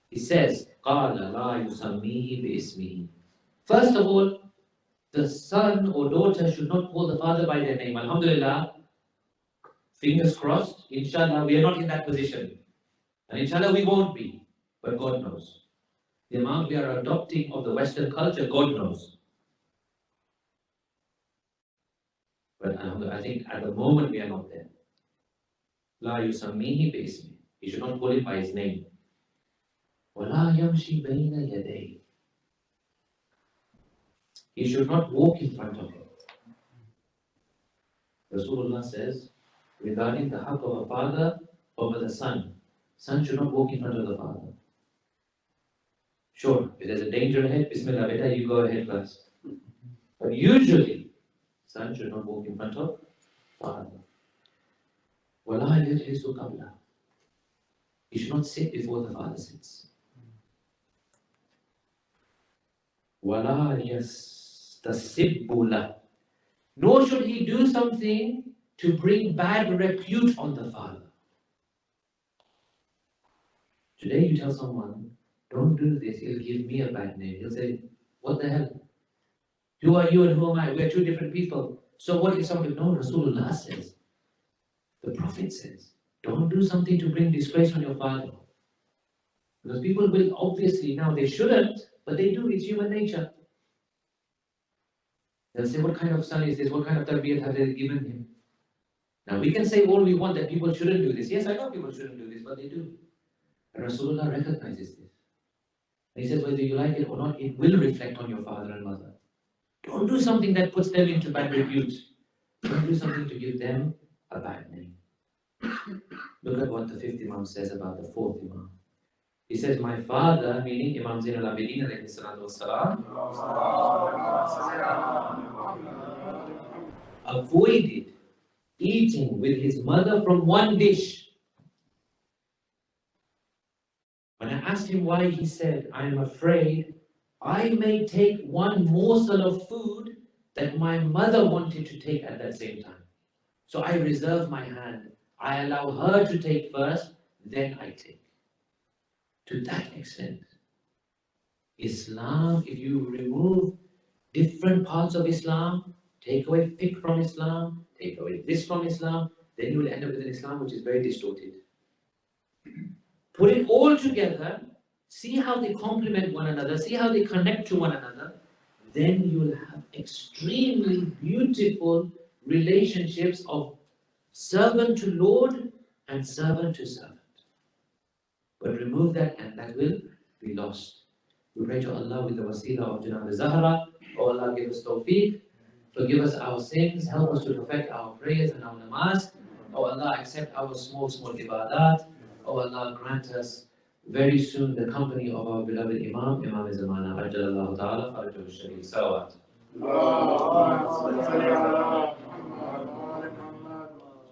Speaker 1: He says, قَالَ لَا يُسَمِّيهِ بِإِسْمِهِ. First of all, the son or daughter should not call the father by their name. Alhamdulillah, fingers crossed, inshallah, we are not in that position. And inshallah, we won't be. But God knows. The amount we are adopting of the Western culture, God knows. But I think at the moment we are not there. La yusammihi bi'ismi. He should not call him by his name. وَلَا يَمْشِي بَيْنَ يَدَيْهِ. He should not walk in front of him. Rasulullah says, regarding the haqq of a father over the son should not walk in front of the father. Sure, if there's a danger ahead, Bismillah, beta, you go ahead first. But usually, son should not walk in front of father. وَلَا يَجْلِسُ قَبْلَهُ. He should not sit before the father sits. وَلَا يَسْتَسِبُّ لَهُ. Nor should he do something to bring bad repute on the father. Today you tell someone, don't do this, he'll give me a bad name. He'll say, what the hell? Who are you and who am I? We're 2 different people. So what if somebody, no, Rasulullah says, the Prophet says, don't do something to bring disgrace on your father. Because people will obviously, now they shouldn't, but they do, it's human nature. They'll say, what kind of son is this? What kind of tarbiyat have they given him? Now we can say all we want that people shouldn't do this. Yes, I know people shouldn't do this, but they do. And Rasulullah recognizes this. And he says, whether you like it or not, it will reflect on your father and mother. Don't do something that puts them into bad repute. Don't do something to give them a bad name. Look at what the 5th Imam says about the 4th Imam. He says, my father, meaning Imam Zain al-Abidin alayhi salatu wassalam, avoided eating with his mother from one dish. When I asked him why, he said, I am afraid I may take one morsel of food that my mother wanted to take at that same time. So I reserve my hand. I allow her to take first, then I take. To that extent, Islam, if you remove different parts of Islam, take away fiqh from Islam, take away this from Islam, then you will end up with an Islam which is very distorted. Put it all together, see how they complement one another, see how they connect to one another, then you will have extremely beautiful relationships of servant to Lord and servant to servant. But remove that and that will be lost. We pray to Allah with the wasila of Janab Zahra. Oh Allah, give us tawfiq, forgive us our sins, help us to perfect our prayers and our namaz. Oh Allah, accept our small ibadat. Oh Allah, grant us very soon the company of our beloved Imam Zamana, Ajjalallahu Ta'ala, Farajahu Sharif. Salawat.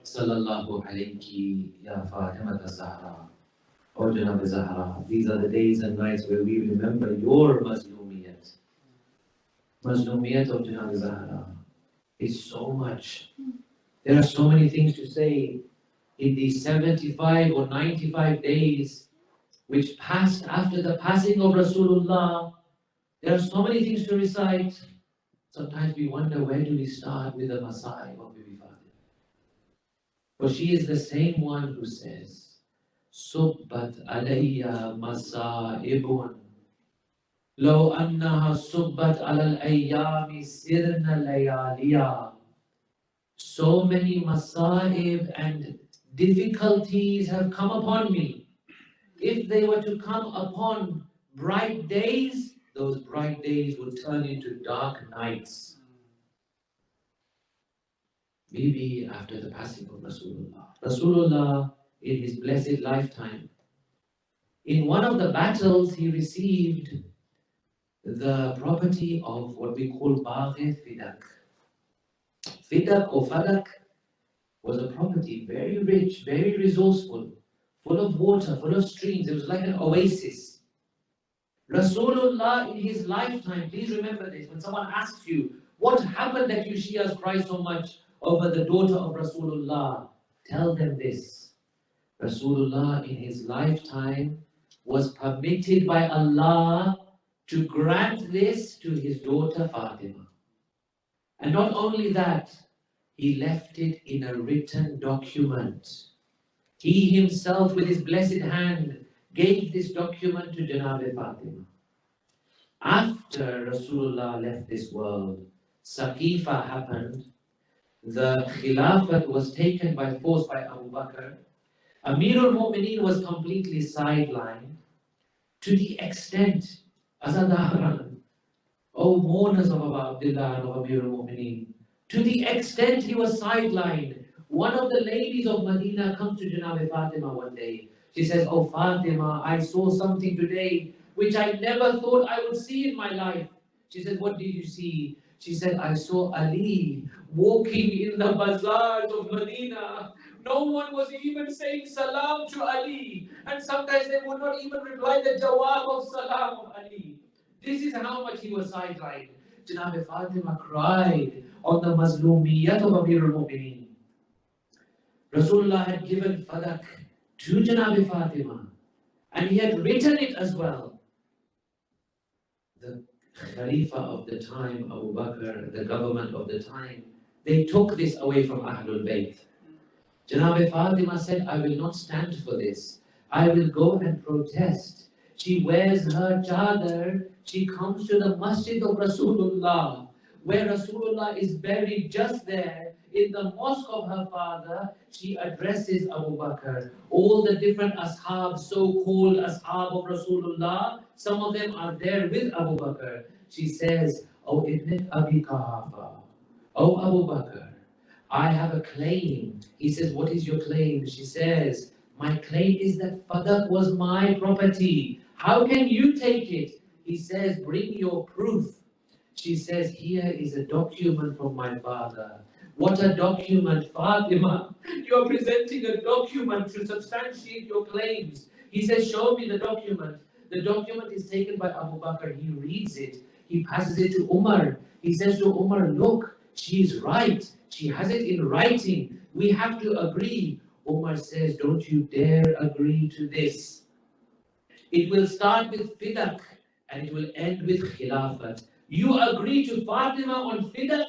Speaker 1: Sallallahu alayki ya Fatima Zahra. Oh Janab Zahra, these are the days and nights where we remember your Mazlumiyat. Mazlumiyat of Janab Zahra is so much. There are so many things to say in these 75 or 95 days which passed after the passing of Rasulullah. There are so many things to recite. Sometimes we wonder, where do we start with the Masai of Bibi Fatima? For she is the same one who says, Subbat alayya masa'ibun law annaha subbat alal ayyami sirna layaliya. So many masa'ib and difficulties have come upon me. If they were to come upon bright days, those bright days would turn into dark nights. Maybe after the passing of Rasulullah. Rasulullah, in his blessed lifetime, in one of the battles, he received the property of what we call Bagh-e Fidak. Fidak or Fadak was a property very rich, very resourceful, full of water, full of streams. It was like an oasis. Rasulullah in his lifetime, please remember this, when someone asks you, what happened that you Shias cry so much over the daughter of Rasulullah? Tell them this. Rasulullah in his lifetime was permitted by Allah to grant this to his daughter Fatima. And not only that, he left it in a written document. He himself with his blessed hand gave this document to Janab Fatima. After Rasulullah left this world, Saqifa happened. The Khilafat was taken by force by Abu Bakr. Amirul Mu'mineen was completely sidelined to the extent, Azadaran, O mourners of Abu Abdullah and of Amirul Mu'mineen, to the extent he was sidelined. One of the ladies of Medina comes to Janab Fatima one day. She says, Oh Fatima, I saw something today which I never thought I would see in my life. She said, what did you see? She said, I saw Ali walking in the bazaars of Medina. No one was even saying salam to Ali. And sometimes they would not even reply the jawab of salam of Ali. This is how much he was sidelined. Janab Fatima cried on the Mazlumiyat of Amirul Mu'mineen. Rasulullah had given Fadak to Janab Fatima. And he had written it as well. The Khalifa of the time, Abu Bakr, the government of the time, they took this away from Ahlul Bayt. Janab Fatima said, I will not stand for this. I will go and protest. She wears her chadar. She comes to the masjid of Rasulullah, where Rasulullah is buried just there. In the mosque of her father, she addresses Abu Bakr. All the different ashab, so-called ashab of Rasulullah, some of them are there with Abu Bakr. She says, Oh Ibn Abi Quhafa, Oh Abu Bakr, I have a claim. He says, what is your claim? She says, my claim is that Fadak was my property. How can you take it? He says, bring your proof. She says, here is a document from my father. What a document, Fatima. You are presenting a document to substantiate your claims. He says, show me the document. The document is taken by Abu Bakr. He reads it. He passes it to Umar. He says to Umar, look, she's right. She has it in writing. We have to agree. Umar says, don't you dare agree to this. It will start with fidak and it will end with khilafat. You agree to Fatima on fidak,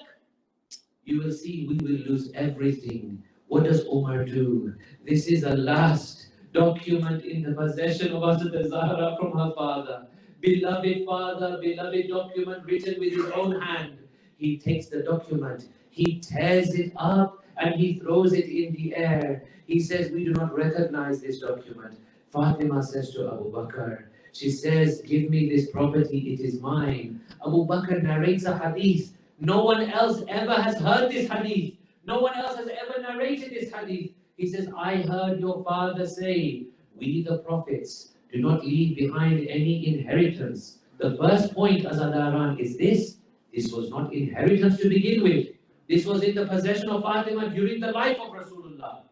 Speaker 1: you will see we will lose everything. What does Umar do? This is a last document in the possession of Hazrat Zahra from her father. Beloved father, beloved document written with his own hand. He takes the document, he tears it up and he throws it in the air. He says, we do not recognize this document. Fatima says to Abu Bakr, she says, give me this property, it is mine. Abu Bakr narrates a hadith. No one else ever has heard this hadith. No one else has ever narrated this hadith. He says, I heard your father say, we the prophets do not leave behind any inheritance. The first point, Azadaran, is this. This was not inheritance to begin with. This was in the possession of Fatima during the life of Rasulullah.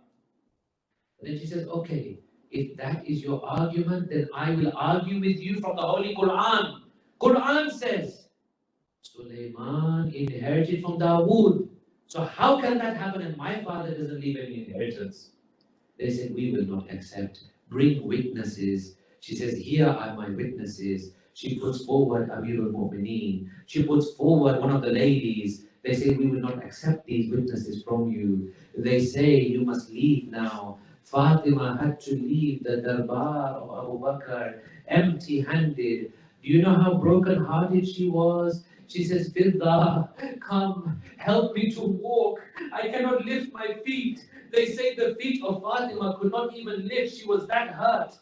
Speaker 1: Then she says, okay, if that is your argument, then I will argue with you from the Holy Quran. Quran says, Sulaiman inherited from Dawood. So how can that happen and my father doesn't leave any inheritance? They said, we will not accept. Bring witnesses. She says, here are my witnesses. She puts forward Amirul Mu'mineen. She puts forward one of the ladies. They say, we will not accept these witnesses from you. They say, you must leave now. Fatima had to leave the darbar of Abu Bakr empty-handed. Do you know how broken-hearted she was? She says, Fidda, come, help me to walk. I cannot lift my feet. They say the feet of Fatima could not even lift. She was that hurt.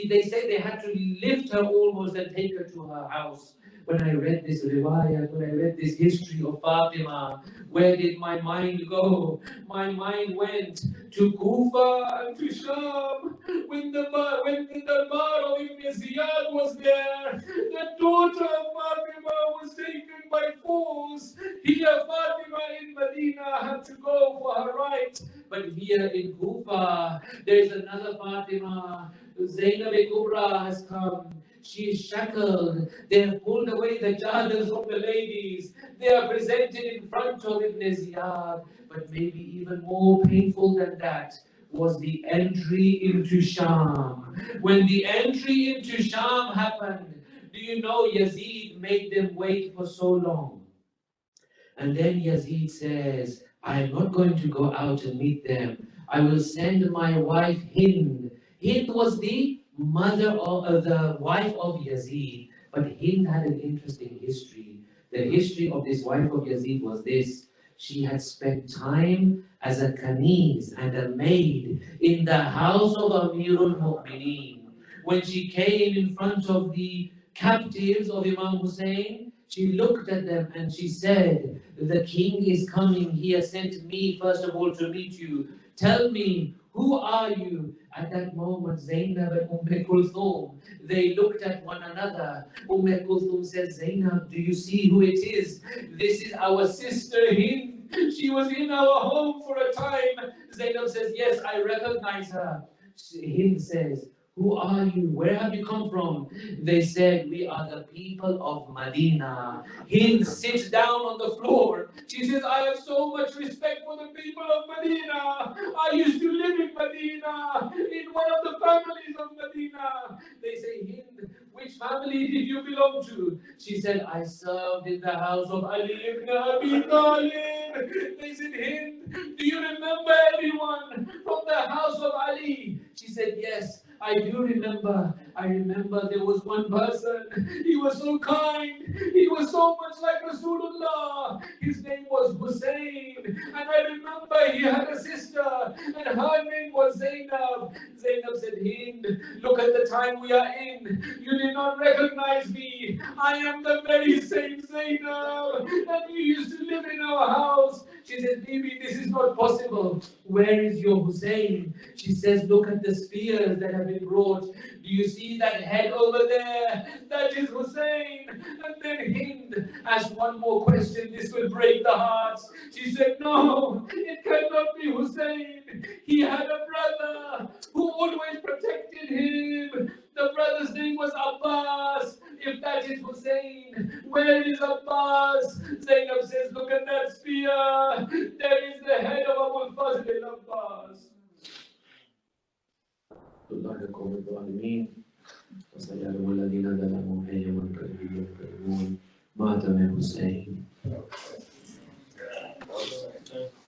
Speaker 1: They say they had to lift her almost and take her to her house. When I read this riwayat, when I read this history of Fatima, where did my mind go? My mind went to Kufa and to Sham. When the Darbar of Ibn Ziyad was there, the daughter of Fatima was taken by force. Here Fatima in Medina had to go for her right. But here in Kufa, there is another Fatima. Zainab-e-Kubra has come. She is shackled. They have pulled away the chadars from the ladies. They are presented in front of Ibn Ziyad. But maybe even more painful than that was the entry into Sham. When the entry into Sham happened, do you know Yazid made them wait for so long? And then Yazid says, I am not going to go out and meet them. I will send my wife Hind. Hind was the mother of the wife of Yazid, but Hind had an interesting history. The history of this wife of Yazid was this. She had spent time as a kaniz and a maid in the house of Amirul Mu'mineen. When she came in front of the captives of Imam Hussein, she looked at them and she said, the king is coming. He has sent me first of all to meet you. Tell me, who are you? At that moment, Zainab and Kulthum, they looked at one another. Kulthum says, Zainab, do you see who it is? This is our sister Hind. She was in our home for a time. Zainab says, yes, I recognize her. Hind says, who are you? Where have you come from? They said, we are the people of Medina. Hind sits down on the floor. She says, I have so much respect for the people of Medina. I used to live in Medina, in one of the families of Medina. They say, Hind, which family did you belong to? She said, I served in the house of Ali ibn Abi Talib. They said, Hind, do you remember anyone from the house of Ali? She said, yes. I do remember. I remember there was one person. He was so kind. He was so much like Rasulullah. His name was Hussein. And I remember he had a sister. And her name was Zainab. Zainab said, Hind, look at the time we are in. You did not recognize me. I am the very same Zainab. And you used to live in our house. She said, Bibi, this is not possible. Where is your Hussein? She says, look at the spears that have been brought. Do you see that head over there? That is Hussein. And then Hind asked one more question. This will break the hearts. She said, no, it cannot be Hussein. He had a brother who always protected him. The brother's name was Abbas. is Hussein? Where is Abbas? Zainab says, look at that spear. There is the head of Abu Fazl Abbas. الله يقوم الظالمين وسيعلم الذين ظلموا أي ينقلبون مات من حسين